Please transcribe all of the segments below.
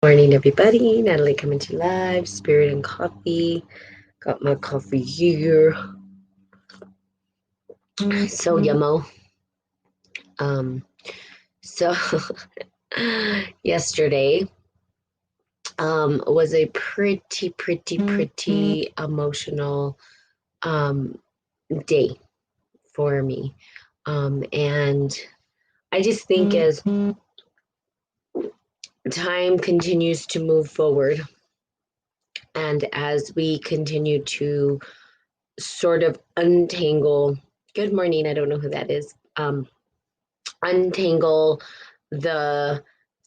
Morning, everybody. Natalie coming to live. Spirit and coffee. Got my coffee here. So yummo. Um, so yesterday was a pretty emotional day for me. And I just think as time continues to move forward and as we continue to sort of untangle. Good morning. I don't know who that is. Untangle the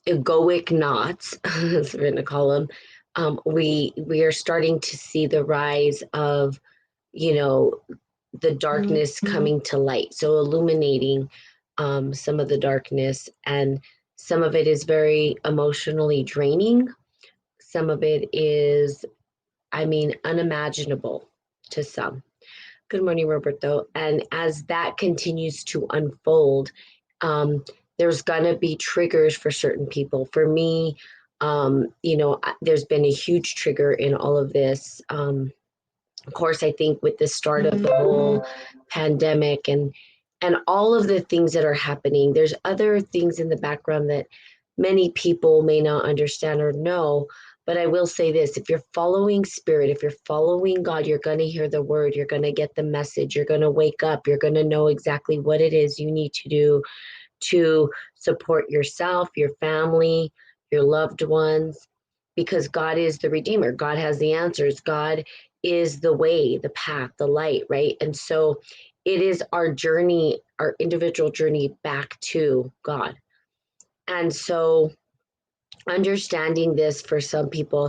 egoic knots, as we're going to call them. We are starting to see the rise of, the darkness coming to light. So illuminating some of the darkness, and some of it is very emotionally draining. Some of it is, unimaginable to some. Good morning, Roberto. And as that continues to unfold, there's gonna be triggers for certain people. For me, there's been a huge trigger in all of this. Of course, I think with the start of the whole pandemic and all of the things that are happening, there's other things in the background that many people may not understand or know. But I will say this, if you're following spirit, if you're following God, you're going to hear the word, you're going to get the message, you're going to wake up, you're going to know exactly what it is you need to do to support yourself, your family, your loved ones, because God is the Redeemer. God has the answers. God is the way, the path, the light, right? And so it is our journey, our individual journey back to God. And so understanding this for some people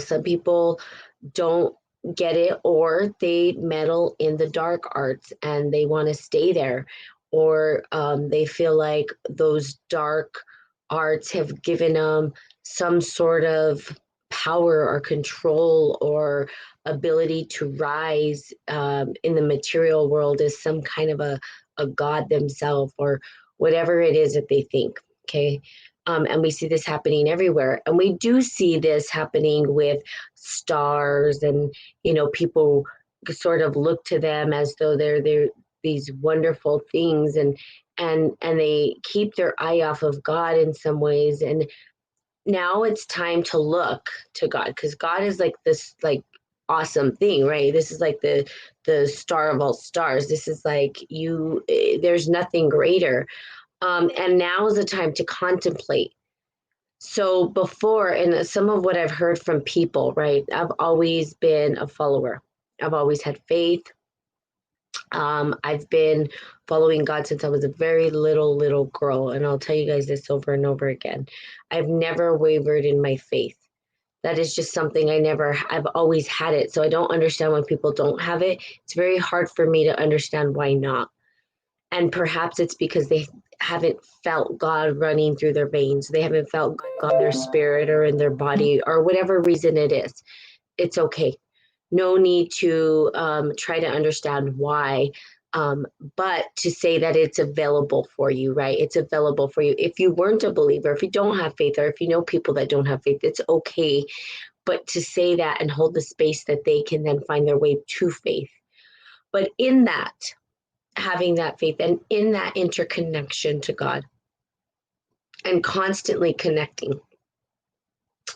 don't get it, or they meddle in the dark arts and they want to stay there, or they feel like those dark arts have given them some sort of power or control or ability to rise in the material world as some kind of a god themselves, or whatever it is that they think. Okay. And we see this happening everywhere. And we do see this happening with stars, and, people sort of look to them as though they're these wonderful things, and they keep their eye off of God in some ways. And now it's time to look to God, because God is like this awesome thing, right? This is like the star of all stars. This is like there's nothing greater. And now is the time to contemplate. So before, and some of what I've heard from people, right? I've always been a follower. I've always had faith. I've been following God since I was a very little girl. And I'll tell you guys this over and over again. I've never wavered in my faith. That is just something I've always had it. So I don't understand when people don't have it. It's very hard for me to understand why not. And perhaps it's because they haven't felt God running through their veins. They haven't felt God in their spirit or in their body, or whatever reason it is. It's okay. No need to try to understand why. But to say that it's available for you, right? It's available for you. If you weren't a believer, if you don't have faith, or if you know people that don't have faith, it's okay. But to say that and hold the space that they can then find their way to faith. But in that, having that faith and in that interconnection to God, and constantly connecting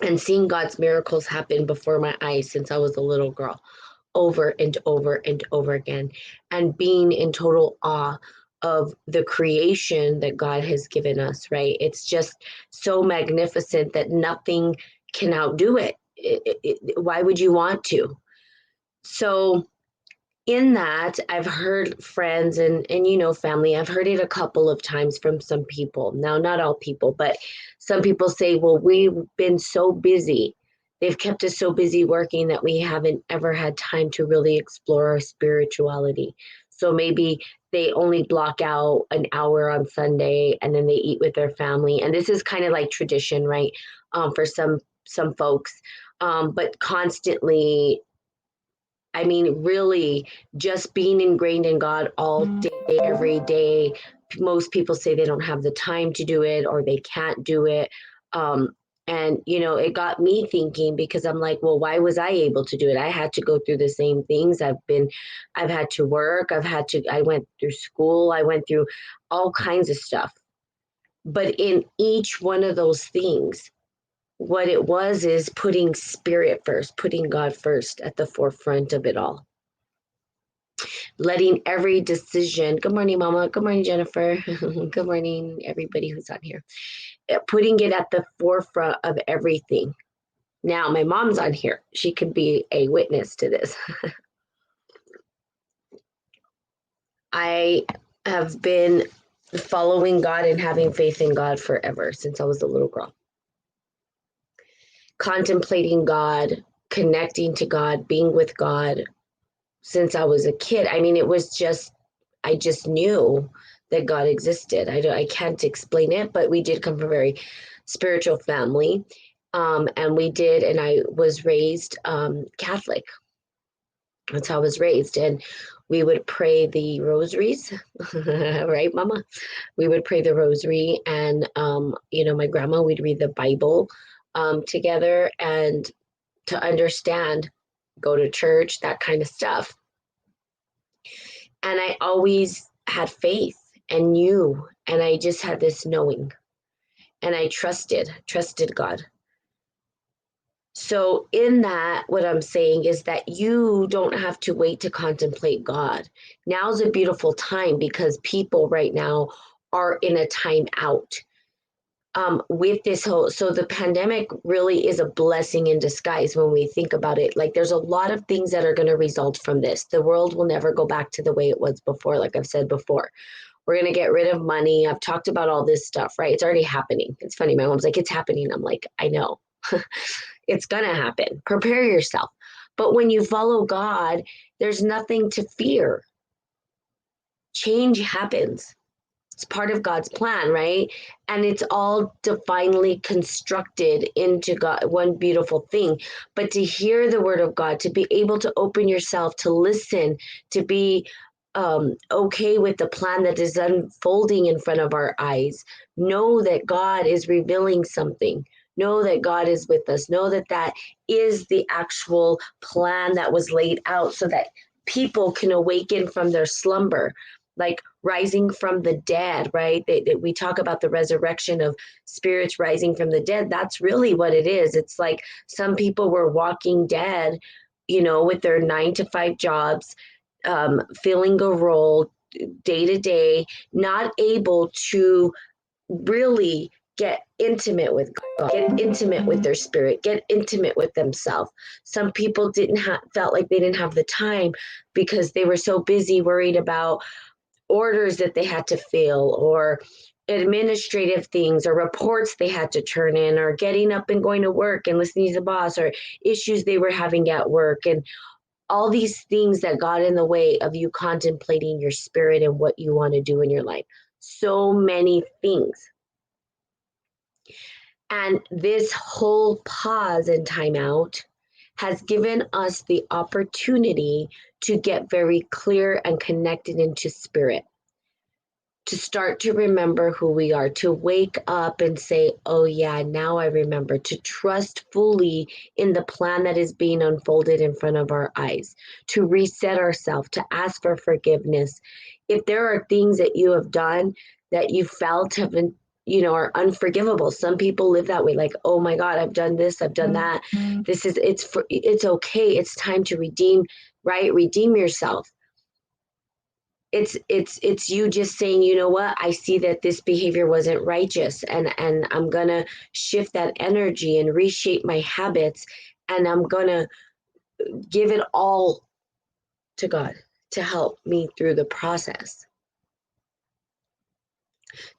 and seeing God's miracles happen before my eyes since I was a little girl, over and over and over again, and being in total awe of the creation that God has given us, right? It's just so magnificent that nothing can outdo it. Why would you want to? So in that, I've heard friends and family, I've heard it a couple of times from some people. Now, not all people, but some people say, well, we've been so busy. They've kept us so busy working that we haven't ever had time to really explore our spirituality. So maybe they only block out an hour on Sunday and then they eat with their family. And this is kind of like tradition, right? For some folks. But constantly, really just being ingrained in God all day, every day. Most people say they don't have the time to do it, or they can't do it. And, it got me thinking, because I'm like, well, why was I able to do it? I had to go through the same things. I've had to work. I went through school. I went through all kinds of stuff. But in each one of those things, what it was is putting spirit first, putting God first at the forefront of it all. Letting every decision, good morning, Mama. Good morning, Jennifer. Good morning, everybody who's on here. Putting it at the forefront of everything. Now, my mom's on here. She could be a witness to this. I have been following God and having faith in God forever, since I was a little girl. Contemplating God, connecting to God, being with God since I was a kid. I mean, I just knew that God existed. I can't explain it, but we did come from a very spiritual family. And I was raised Catholic. That's how I was raised. And we would pray the rosaries, right, Mama? We would pray the rosary, and, my grandma, we'd read the Bible together, and to understand, go to church, that kind of stuff. And I always had faith and knew, and I just had this knowing, and I trusted God. So in that, what I'm saying is that you don't have to wait to contemplate God. Now's a beautiful time, because people right now are in a time out. With this so the pandemic really is a blessing in disguise when we think about it. Like, there's a lot of things that are going to result from this. The world will never go back to the way it was before. Like I've said before, we're going to get rid of money. I've talked about all this stuff, right? It's already happening. It's funny. My mom's like, it's happening. I'm like, I know. It's going to happen. Prepare yourself. But when you follow God, there's nothing to fear. Change happens. It's part of God's plan, right? And it's all divinely constructed into God, one beautiful thing. But to hear the word of God, to be able to open yourself, to listen, to be okay with the plan that is unfolding in front of our eyes, know that God is revealing something. Know that God is with us. Know that that is the actual plan that was laid out, so that people can awaken from their slumber, like rising from the dead, right? We talk about the resurrection of spirits rising from the dead. That's really what it is. It's like some people were walking dead, with their 9-to-5 jobs, filling a role day to day, not able to really get intimate with God, get intimate with their spirit, get intimate with themselves. Some people felt like they didn't have the time, because they were so busy worried about orders that they had to fill, or administrative things, or reports they had to turn in, or getting up and going to work and listening to the boss, or issues they were having at work, and all these things that got in the way of you contemplating your spirit and what you want to do in your life. So many things. And this whole pause and timeout has given us the opportunity to get very clear and connected into spirit, to start to remember who we are, to wake up and say, oh yeah, now I remember, to trust fully in the plan that is being unfolded in front of our eyes, to reset ourselves, to ask for forgiveness. If there are things that you have done that you felt have been, are unforgivable. Some people live that way, like, oh my God, I've done this, I've done that. It's okay. It's time to redeem, right? Redeem yourself. It's you just saying, you know what, I see that this behavior wasn't righteous, and I'm gonna shift that energy and reshape my habits, and I'm gonna give it all to God to help me through the process.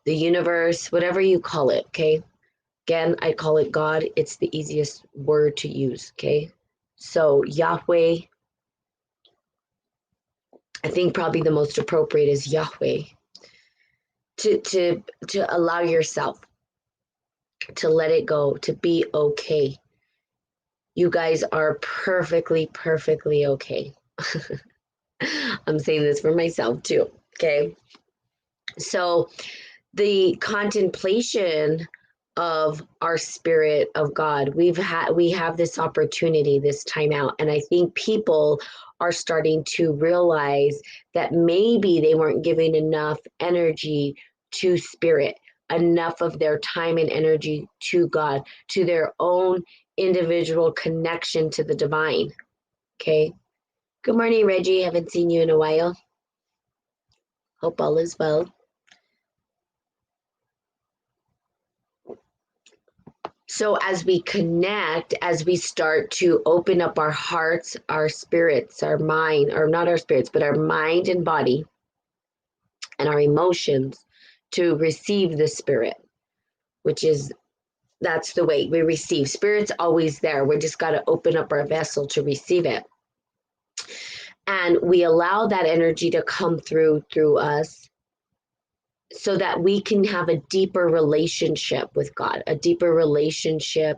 The universe, whatever you call it, okay? Again, I call it God. It's the easiest word to use, okay? So Yahweh, I think probably the most appropriate is Yahweh. To allow yourself to let it go, to be okay. You guys are perfectly okay. I'm saying this for myself too, okay? So the contemplation of our spirit of God. We have this opportunity this time out. And I think people are starting to realize that maybe they weren't giving enough energy to spirit, enough of their time and energy to God, to their own individual connection to the divine. Okay. Good morning, Reggie. Haven't seen you in a while. Hope all is well. So as we connect, as we start to open up our hearts, our spirits, our mind, or not our spirits, but our mind and body and our emotions to receive the spirit, which is, that's the way we receive. Spirit's always there. We just got to open up our vessel to receive it. And we allow that energy to come through us so that we can have a deeper relationship with God, a deeper relationship,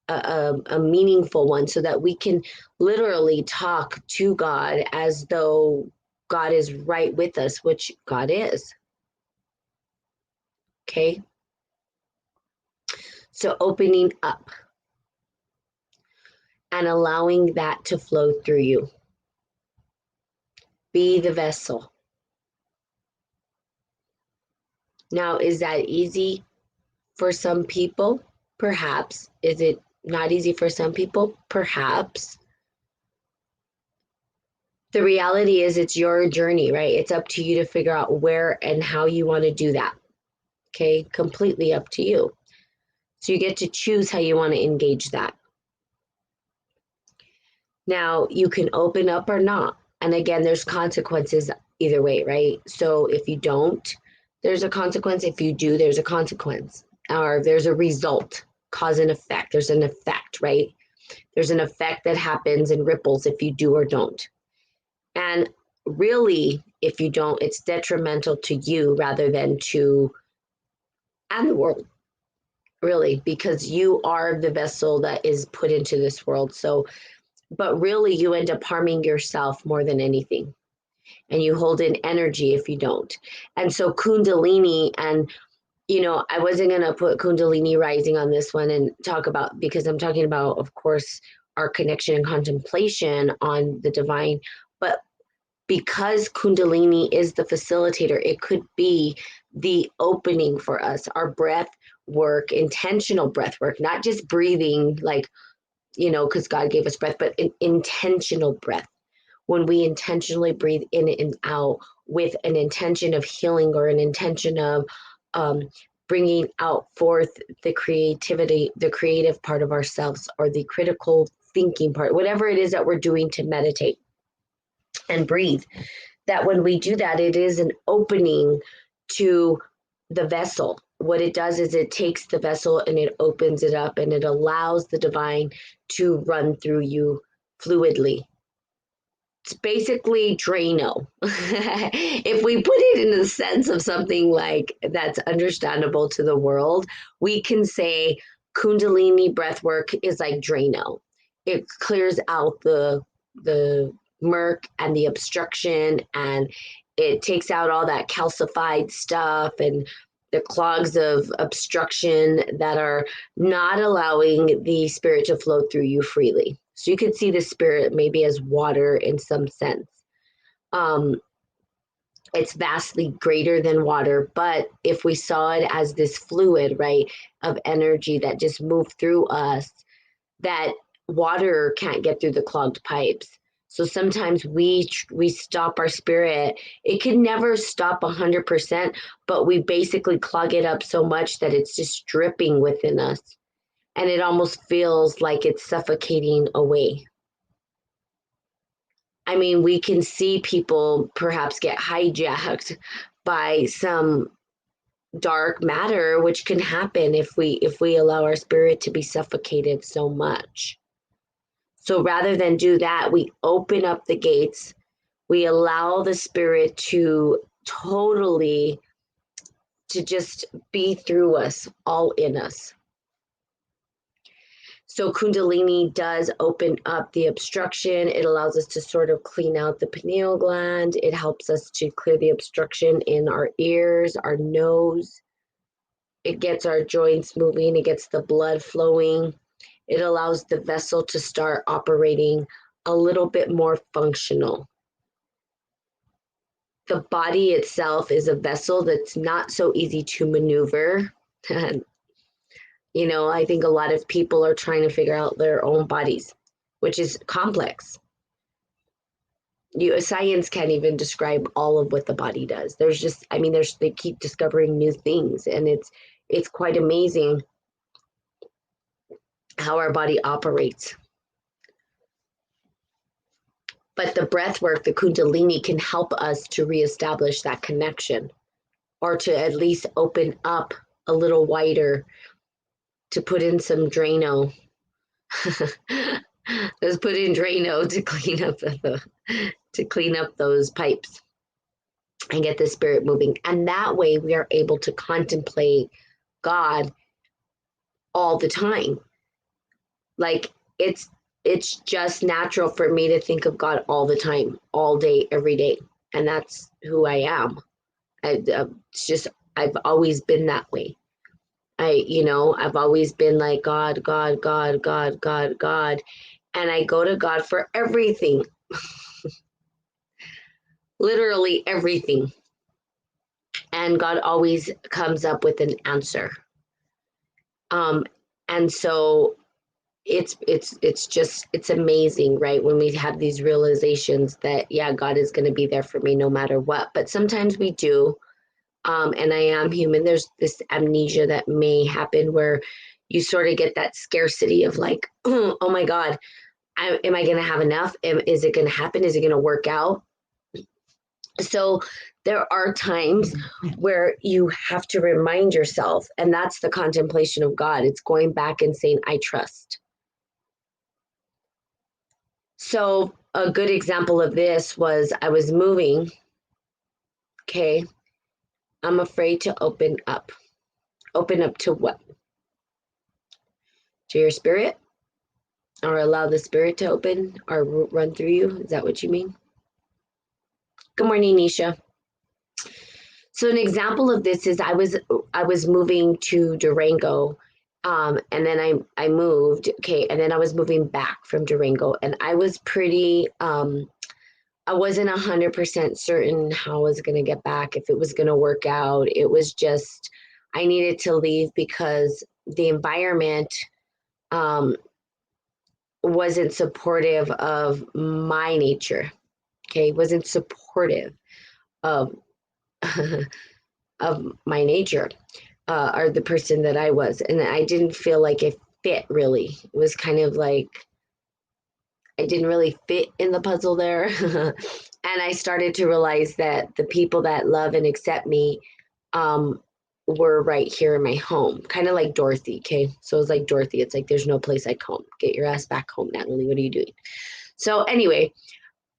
a meaningful one, so that we can literally talk to God as though God is right with us, which God is. Okay? So opening up and allowing that to flow through you. Be the vessel. Now, is that easy for some people? Perhaps. Is it not easy for some people? Perhaps. The reality is it's your journey, right? It's up to you to figure out where and how you want to do that. Okay, completely up to you. So you get to choose how you want to engage that. Now, you can open up or not. And again, there's consequences either way, right? So if you don't, there's a consequence. If you do, there's a consequence. Or there's a result, cause and effect. There's an effect, right? There's an effect that happens and ripples if you do or don't. And really, if you don't, it's detrimental to you rather than to and the world, really, because you are the vessel that is put into this world. So, but really, you end up harming yourself more than anything. And you hold in energy if you don't. And so, Kundalini, and I wasn't going to put Kundalini rising on this one and talk about, because I'm talking about, of course, our connection and contemplation on the divine. But because Kundalini is the facilitator, it could be the opening for us, our breath work, intentional breath work, not just breathing like, because God gave us breath, but an intentional breath. When we intentionally breathe in and out with an intention of healing or an intention of bringing out forth the creativity, the creative part of ourselves, or the critical thinking part, whatever it is that we're doing to meditate and breathe, that when we do that, it is an opening to the vessel. What it does is it takes the vessel and it opens it up and it allows the divine to run through you fluidly. It's basically Drano. If we put it in the sense of something like that's understandable to the world, we can say Kundalini breath work is like Drano. It clears out the murk and the obstruction, and it takes out all that calcified stuff and the clogs of obstruction that are not allowing the spirit to flow through you freely. So you could see the spirit maybe as water in some sense. It's vastly greater than water, but if we saw it as this fluid, right, of energy that just moved through us, that water can't get through the clogged pipes. So sometimes we stop our spirit. It can never stop 100%, but we basically clog it up so much that it's just dripping within us. And it almost feels like it's suffocating away. I mean, we can see people perhaps get hijacked by some dark matter, which can happen if we allow our spirit to be suffocated so much. So rather than do that, we open up the gates. We allow the spirit to totally, to just be through us, all in us. So Kundalini does open up the obstruction. It allows us to sort of clean out the pineal gland. It helps us to clear the obstruction in our ears, our nose. It gets our joints moving. It gets the blood flowing. It allows the vessel to start operating a little bit more functional. The body itself is a vessel that's not so easy to maneuver. You know, I think a lot of people are trying to figure out their own bodies, which is complex. Science can't even describe all of what the body does. There's just, I mean, they keep discovering new things, and it's quite amazing how our body operates. But the breath work, the Kundalini, can help us to reestablish that connection, or to at least open up a little wider, to put in some Drano. Let's put in Drano to clean up those pipes and get the spirit moving. And that way we are able to contemplate God all the time. Like it's just natural for me to think of God all the time, all day, every day. And that's who I am. I've always been that way. I've always been like God, God, God, God, God, God. And I go to God for everything. Literally everything. And God always comes up with an answer. And so it's amazing, right? When we have these realizations that, yeah, God is going to be there for me no matter what. But sometimes we do. And I am human. There's this amnesia that may happen where you sort of get that scarcity of like, oh my God, am I going to have enough? Is it going to happen? Is it going to work out? So there are times where you have to remind yourself, and that's the contemplation of God. It's going back and saying, I trust. So a good example of this was I was moving. Okay. I'm afraid to open up. Open up to what? To your spirit? Or allow the spirit to open or run through you? Is that what you mean? Good morning, Nisha. So an example of this is I was moving to Durango, and then I moved, okay, and then I was moving back from Durango, and I was pretty, I wasn't 100% certain how I was going to get back, if it was going to work out. It was just, I needed to leave because the environment wasn't supportive of my nature, okay, wasn't supportive of of my nature, or the person that I was. And I didn't feel like it fit really. It was kind of like I didn't really fit in the puzzle there. And I started to realize that the people that love and accept me were right here in my home, kind of like Dorothy. Okay. So it's like Dorothy. It's like, there's no place like home. Get your ass back home, Natalie. What are you doing? So anyway,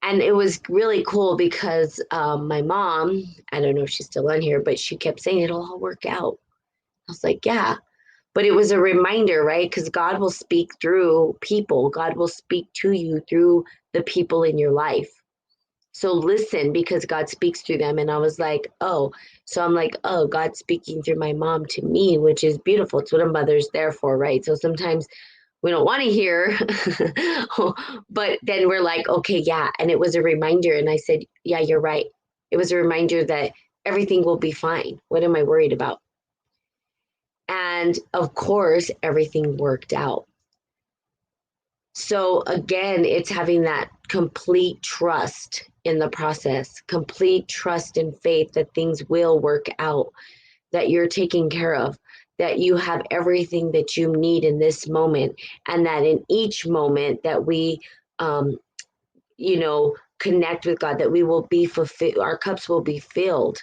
and it was really cool because my mom, I don't know if she's still on here, but she kept saying it'll all work out. I was like, yeah. But it was a reminder, right? Because God will speak through people. God will speak to you through the people in your life. So listen, because God speaks through them. And I was like, oh, so I'm like, oh, God's speaking through my mom to me, which is beautiful. It's what a mother's there for, right? So sometimes we don't want to hear, but then we're like, okay, yeah. And it was a reminder. And I said, yeah, you're right. It was a reminder that everything will be fine. What am I worried about? And of course, everything worked out. So again, it's having that complete trust in the process, complete trust and faith that things will work out, that you're taken care of, that you have everything that you need in this moment, and that in each moment that we, connect with God, that we will be fulfilled, our cups will be filled.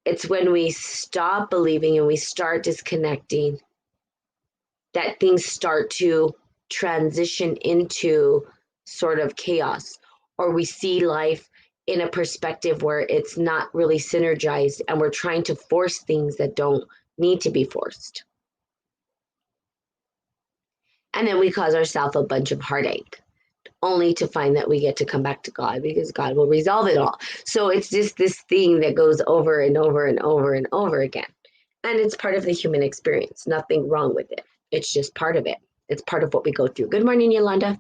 It's when we stop believing and we start disconnecting that things start to transition into sort of chaos, or we see life in a perspective where it's not really synergized and we're trying to force things that don't need to be forced. And then we cause ourselves a bunch of heartache, only to find that we get to come back to God because God will resolve it all. So it's just this thing that goes over and over and over and over again. And it's part of the human experience. Nothing wrong with it. It's just part of it. It's part of what we go through. Good morning, Yolanda.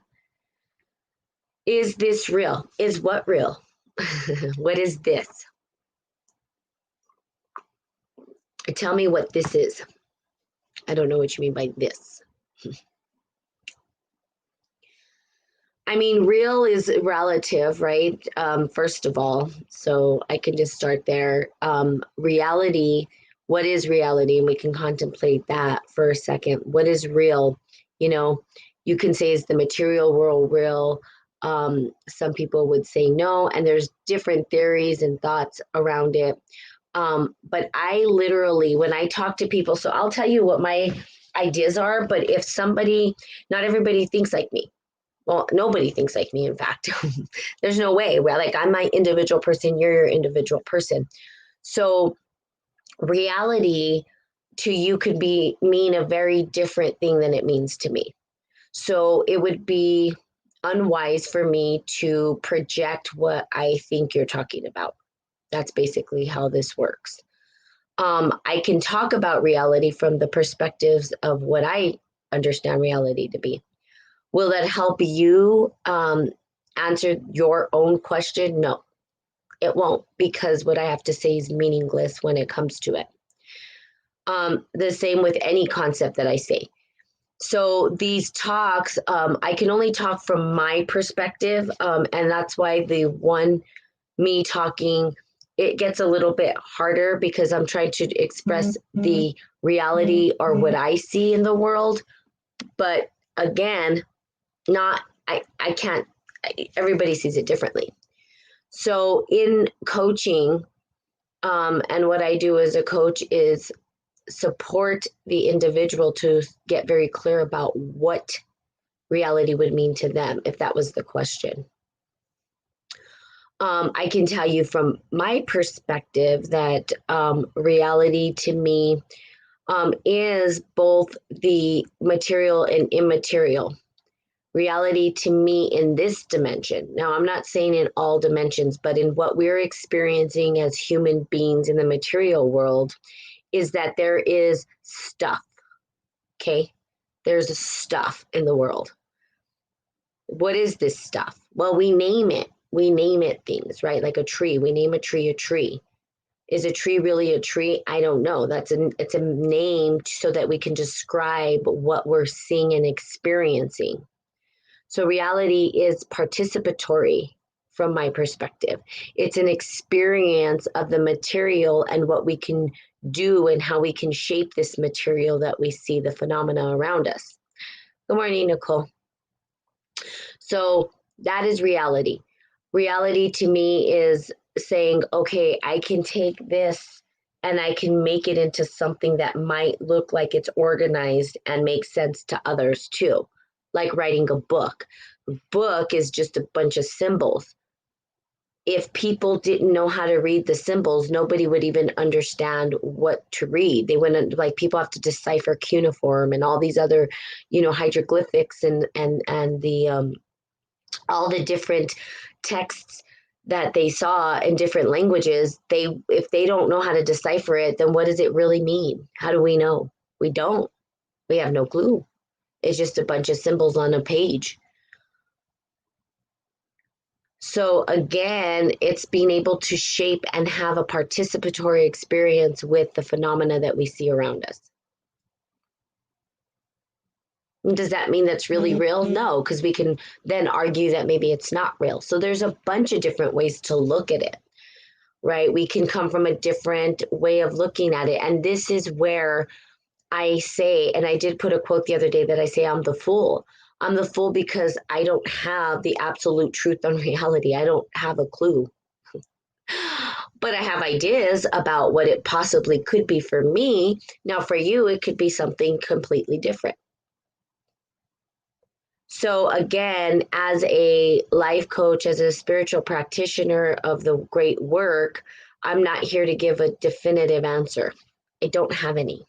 Is this real? Is what real? What is this? Tell me what this is. I don't know what you mean by this. I mean, real is relative, right? First of all, so I can just start there. Reality, what is reality? And we can contemplate that for a second. What is real? You know, you can say, is the material world real? Some people would say no, and there's different theories and thoughts around it. But I literally, when I talk to people, so I'll tell you what my ideas are, but if somebody, not everybody thinks like me. Well, nobody thinks like me, in fact. There's no way. Well, like, I'm my individual person, you're your individual person. So reality to you could mean a very different thing than it means to me. So it would be unwise for me to project what I think you're talking about. That's basically how this works. I can talk about reality from the perspectives of what I understand reality to be. Will that help you answer your own question? No, it won't, because what I have to say is meaningless when it comes to it. The same with any concept that I say. So these talks, I can only talk from my perspective, and that's why me talking, it gets a little bit harder because I'm trying to express the reality or what I see in the world. But again, I can't, everybody sees it differently. So in coaching, and what I do as a coach is support the individual to get very clear about what reality would mean to them, if that was the question. I can tell you from my perspective that reality to me is both the material and immaterial. Reality to me in this dimension. Now, I'm not saying in all dimensions, but in what we're experiencing as human beings in the material world, is that there is stuff, okay? There's stuff in the world. What is this stuff? Well, we name it. We name it things, right? Like a tree. We name a tree a tree. Is a tree really a tree? I don't know. It's a name so that we can describe what we're seeing and experiencing. So reality is participatory from my perspective. It's an experience of the material and what we can do and how we can shape this material that we see, the phenomena around us. Good morning, Nicole. So that is reality. Reality to me is saying, okay, I can take this and I can make it into something that might look like it's organized and make sense to others too. Like writing a book. Book is just a bunch of symbols. If people didn't know how to read the symbols, nobody would even understand what to read. They wouldn't, like, people have to decipher cuneiform and all these other, hieroglyphics and the all the different texts that they saw in different languages. If they don't know how to decipher it, then what does it really mean? How do we know? We don't. We have no clue. It's just a bunch of symbols on a page. So again, it's being able to shape and have a participatory experience with the phenomena that we see around us. Does that mean that's really real? No, because we can then argue that maybe it's not real. So there's a bunch of different ways to look at it, right? We can come from a different way of looking at it. And this is where I say, and I did put a quote the other day that I say, I'm the fool. I'm the fool because I don't have the absolute truth on reality. I don't have a clue. But I have ideas about what it possibly could be for me. Now, for you, it could be something completely different. So again, as a life coach, as a spiritual practitioner of the great work, I'm not here to give a definitive answer. I don't have any.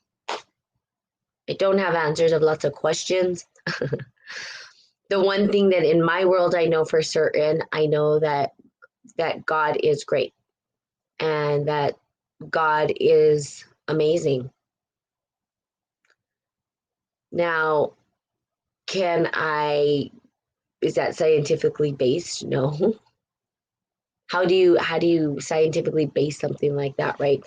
I don't have answers. I have lots of questions. The one thing that in my world I know for certain, I know that God is great and that God is amazing Now, is that scientifically based? No. How do you scientifically base something like that, right?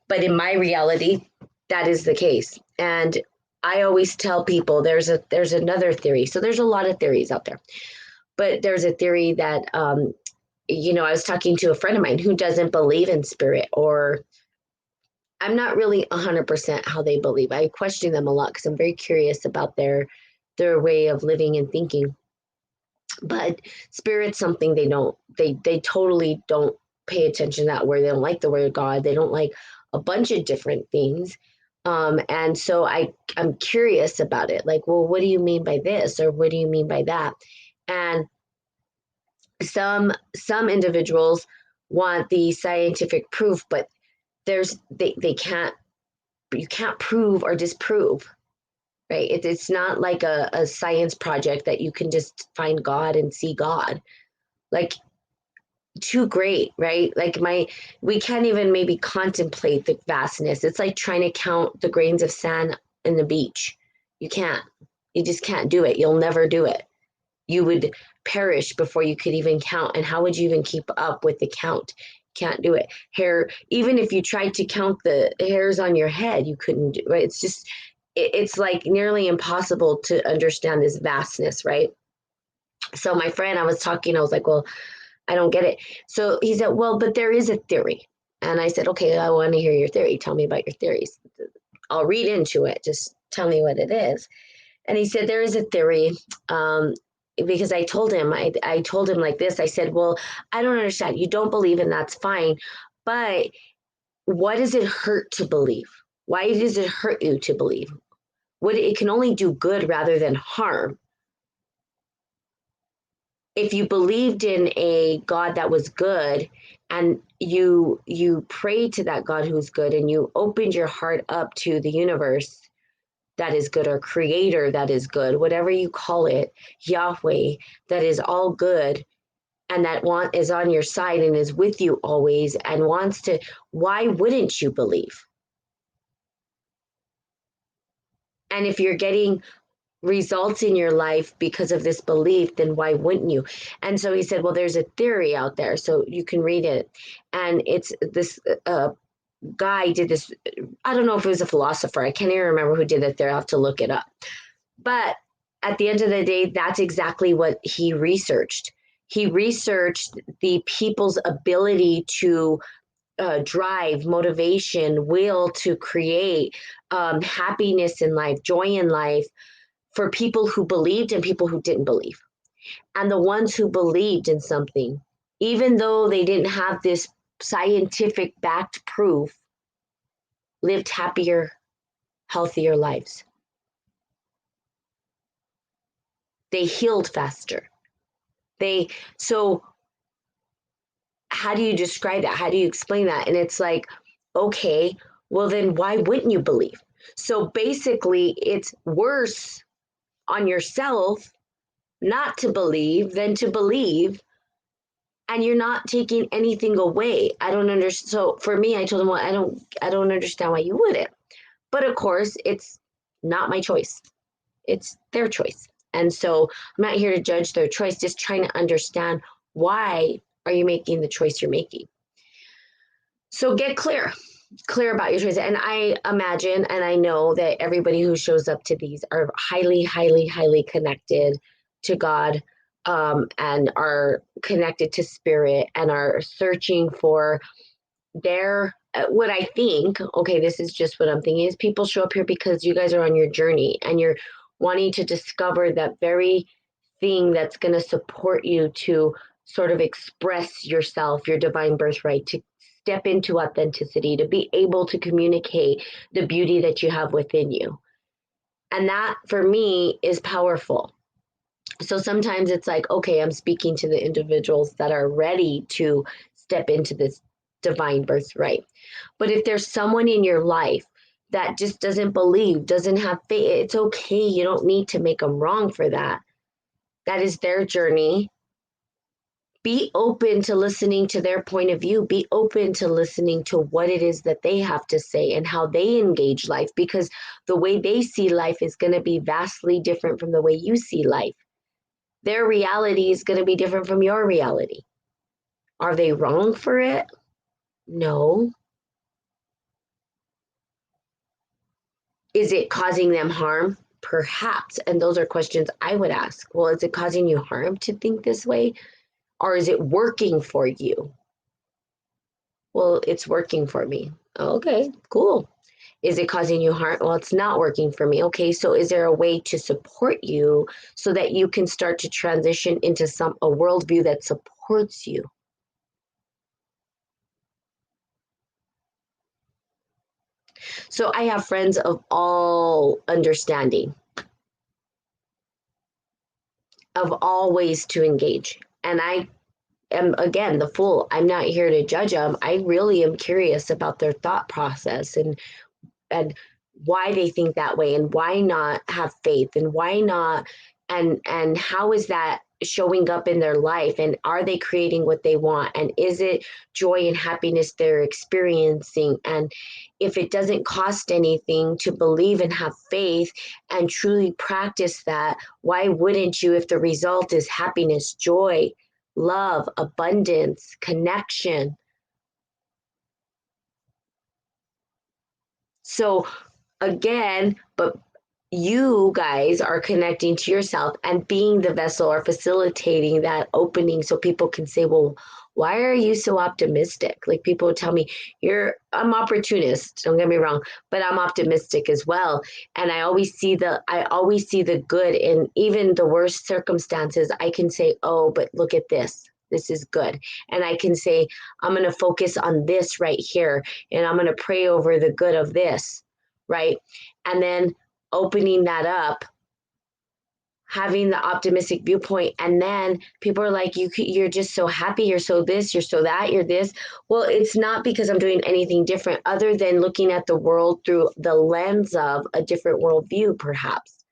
But in my reality, that is the case. And I always tell people there's another theory. So there's a lot of theories out there, but there's a theory that I was talking to a friend of mine who doesn't believe in spirit, or I'm not really 100% how they believe. I question them a lot because I'm very curious about their way of living and thinking. But spirit's something they totally don't pay attention to that, where they don't like the word God. They don't like a bunch of different things. And so I'm curious about it. Like, well, what do you mean by this? Or what do you mean by that? And some individuals want the scientific proof, but they can't you can't prove or disprove, right? It's not like a science project that you can just find God and see God. Like, too great, right? Like, we can't even maybe contemplate the vastness. It's like trying to count the grains of sand in the beach. You can't. You just can't do it. You'll never do it. You would perish before you could even count. And how would you even keep up with the count? Can't do it. Hair, even if you tried to count the hairs on your head, you couldn't do it. It's just, it's like nearly impossible to understand this vastness, right? So my friend, I was talking, I was like, well, I don't get it. So he said, well, but there is a theory. And I said, okay, I want to hear your theory. Tell me about your theories. I'll read into it. Just tell me what it is. And he said, there is a theory. Because I told him like this. I said, well, I don't understand. You don't believe, and that's fine. But what does it hurt to believe? Why does it hurt you to believe? It can only do good rather than harm. If you believed in a God that was good, and you prayed to that God who's good, and you opened your heart up to the universe that is good, or creator that is good, whatever you call it, Yahweh, that is all good, and that is on your side and is with you always and wants to, why wouldn't you believe? And if you're getting results in your life because of this belief, then why wouldn't you? And so he said, well, there's a theory out there, so you can read it. And it's this guy did this. I don't know if it was a philosopher. I can't even remember who did it there. I'll have to look it up. But at the end of the day, that's exactly what he researched. He researched the people's ability to drive, motivation, will to create happiness in life, joy in life, for people who believed and people who didn't believe. And the ones who believed in something, even though they didn't have this scientific backed proof, lived happier, healthier lives. They healed faster. So how do you describe that? How do you explain that? And it's like, okay, well, then why wouldn't you believe? So basically, it's worse on yourself not to believe than to believe, and you're not taking anything away. I don't understand. So for me, I told him, well, I don't understand why you wouldn't. But of course, it's not my choice. It's their choice. And so I'm not here to judge their choice, just trying to understand, why are you making the choice you're making? So get clear about your choice. And I imagine, and I know that everybody who shows up to these are highly, highly, highly connected to God, and are connected to spirit, and are searching for what I think, okay, this is just what I'm thinking, is people show up here because you guys are on your journey and you're wanting to discover that very thing that's going to support you to sort of express yourself, your divine birthright, to step into authenticity, to be able to communicate the beauty that you have within you. And that for me is powerful. So sometimes it's like, okay, I'm speaking to the individuals that are ready to step into this divine birthright. But if there's someone in your life that just doesn't believe, doesn't have faith, it's okay. You don't need to make them wrong for that. That is their journey. be open to listening to their point of view. Be open to listening to what it is that they have to say and how they engage life, because the way they see life is going to be vastly different from the way you see life. Their reality is going to be different from your reality. Are they wrong for it? No. Is it causing them harm? Perhaps. And those are questions I would ask. Well, is it causing you harm to think this way? Or is it working for you? Well, it's working for me. Okay, cool. Is it causing you harm? Well, it's not working for me. Okay, so is there a way to support you so that you can start to transition into a worldview that supports you? So I have friends of all understanding, of all ways to engage. And I am, again, the fool. I'm not here to judge them. I really am curious about their thought process and why they think that way, and why not have faith, and why not, and how is that showing up in their life, and are they creating what they want, and is it joy and happiness they're experiencing? And if it doesn't cost anything to believe and have faith and truly practice that, why wouldn't you, if the result is happiness, joy, love, abundance, connection? So again, but you guys are connecting to yourself and being the vessel or facilitating that opening, so people can say, well, why are you so optimistic? Like, people tell me, I'm opportunist, don't get me wrong, but I'm optimistic as well. And I always see the good in even the worst circumstances. I can say, oh, but look at this. This is good. And I can say, I'm going to focus on this right here, and I'm going to pray over the good of this, right? And then opening that up, having the optimistic viewpoint, and then people are like, you're just so happy, you're so this, you're so that, you're this. Well, it's not because I'm doing anything different other than looking at the world through the lens of a different worldview, perhaps,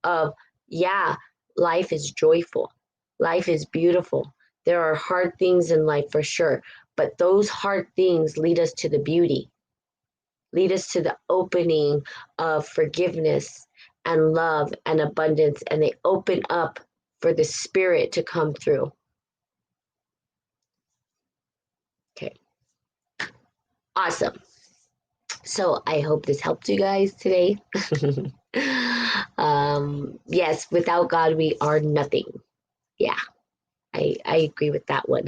of, yeah, life is joyful, life is beautiful. There are hard things in life for sure, but those hard things lead us to the beauty, lead us to the opening of forgiveness and love and abundance, and they open up for the spirit to come through. Okay. Awesome. So I hope this helped you guys today. Yes, without God, we are nothing. Yeah, I agree with that one.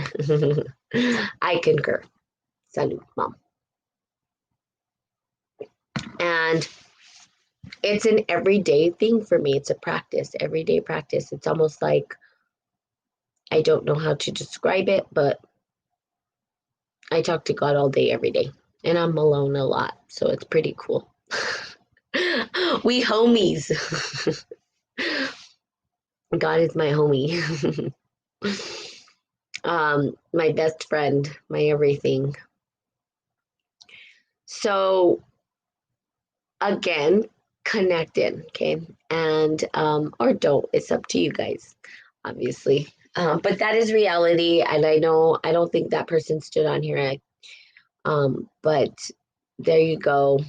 I concur. Salud, Mom. And it's an everyday thing for me. It's a practice, everyday practice. It's almost like, I don't know how to describe it, but I talk to God all day, every day. And I'm alone a lot, so it's pretty cool. We homies. God is my homie. My best friend, my everything. So again, connected, okay? And or don't. It's up to you guys, obviously. But that is reality, and I know I don't think that person stood on here. But there you go.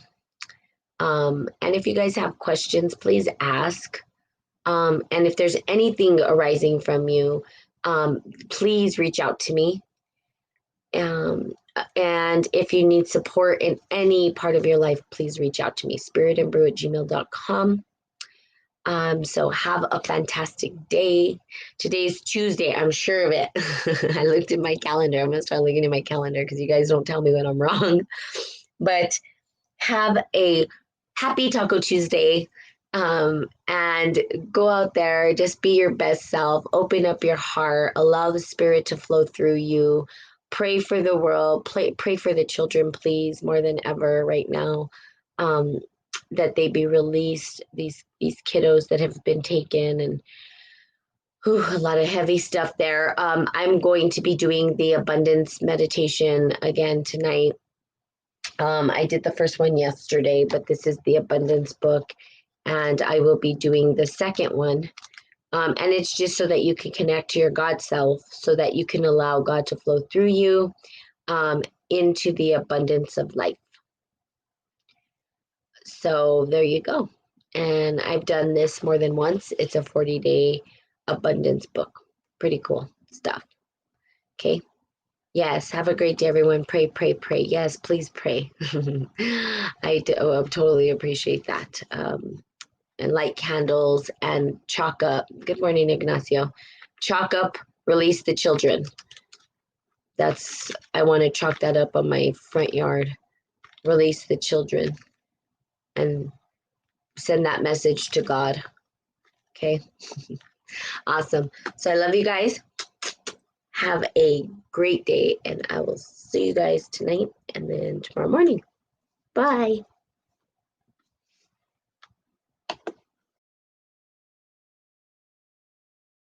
And if you guys have questions, please ask. And if there's anything arising from you, please reach out to me. And if you need support in any part of your life, please reach out to me, spiritandbrew@gmail.com. So have a fantastic day. Today's Tuesday, I'm sure of it. I looked at my calendar. I'm going to start looking at my calendar because you guys don't tell me when I'm wrong. But have a happy Taco Tuesday, and go out there, just be your best self, open up your heart, allow the spirit to flow through you, pray for the world, pray for the children, please, more than ever right now, that they be released, these kiddos that have been taken, and a lot of heavy stuff there. I'm going to be doing the abundance meditation again tonight. I did the first one yesterday, but this is the abundance book, and I will be doing the second one And it's just so that you can connect to your God self, so that you can allow God to flow through you into the abundance of life. So there you go. And I've done this more than once. It's a 40-day abundance book. Pretty cool stuff. Okay. Yes. Have a great day, everyone. Pray, pray, pray. Yes, please pray. I totally appreciate that. And light candles and chalk up. Good morning, Ignacio. Chalk up, release the children. I want to chalk that up on my front yard. Release the children and send that message to God. Okay. Awesome. So I love you guys. Have a great day, and I will see you guys tonight and then tomorrow morning. Bye.